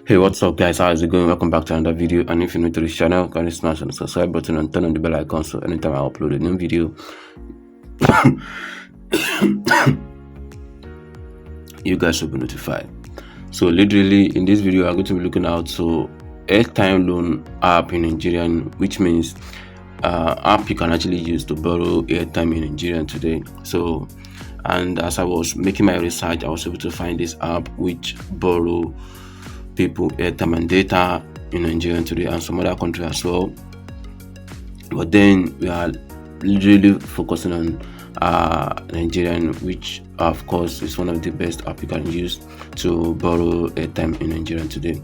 Hey, what's up, guys? How is it going? Welcome back to another video. And if you're new to this channel, kindly smash on the subscribe button and turn on the bell icon so anytime I upload a new video, you guys will be notified. So, literally, in this video, I'm going to be looking out Airtime loan app in Nigerian, which means app you can actually use to borrow airtime in Nigerian today. So, and as I was making my research, I was able to find this app which borrow people airtime and data in Nigeria today and some other countries as well. But then we are literally focusing on Nigerian, which of course is one of the best app you can use to borrow airtime in Nigeria today.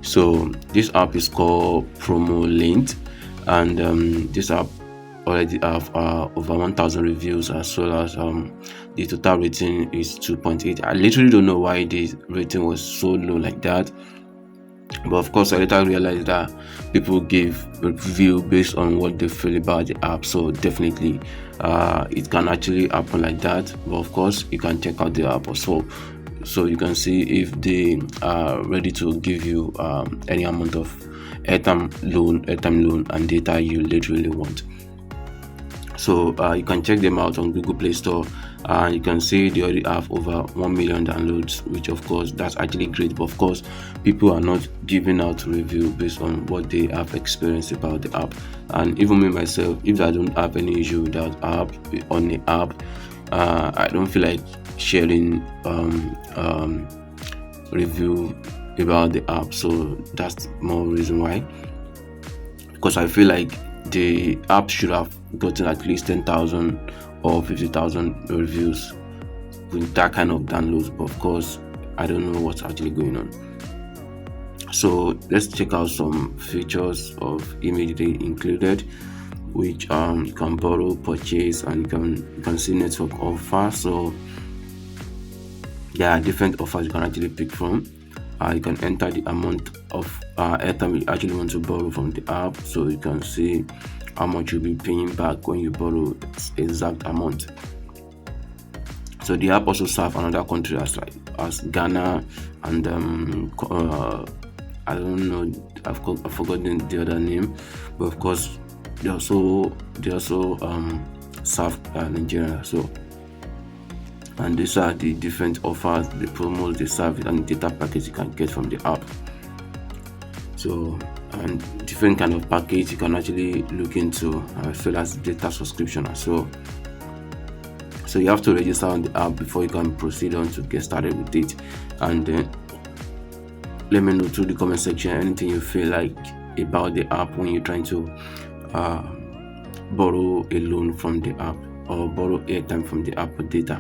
So this app is called Promo Lint, and this app already have over 1,000 reviews, as well as the total rating is 2.8. I literally don't know why the rating was so low like that, but of course I later realized that people give review based on what they feel about the app. So definitely it can actually happen like that, but of course you can check out the app also, so you can see if they are ready to give you any amount of airtime loan and data you literally want. So you can check them out on Google Play Store. You can see they already have over 1 million downloads, which of course that's actually great. But of course, people are not giving out review based on what they have experienced about the app. And even me myself, if I don't have any issue with that app on the app, I don't feel like sharing review about the app. So that's more reason why, because I feel like the app should have gotten at least 10,000 or 50,000 reviews with that kind of downloads. But of course, I don't know what's actually going on. So let's check out some features of image they included, which you can borrow, purchase, and you can see network offer. So there are different offers you can actually pick from. You can enter the amount of airtime you actually want to borrow from the app, so you can see how much you'll be paying back when you borrow exact amount. So the app also serves another country as Ghana, and I don't know, I've forgotten the other name, but of course they also serve Nigeria. So, and these are the different offers, the promos they serve, and data package you can get from the app. So, and different kind of package you can actually look into, as well as data subscription as well. So you have to register on the app before you can proceed on to get started with it. And then let me know through the comment section anything you feel like about the app when you're trying to borrow a loan from the app or borrow airtime from the app with data.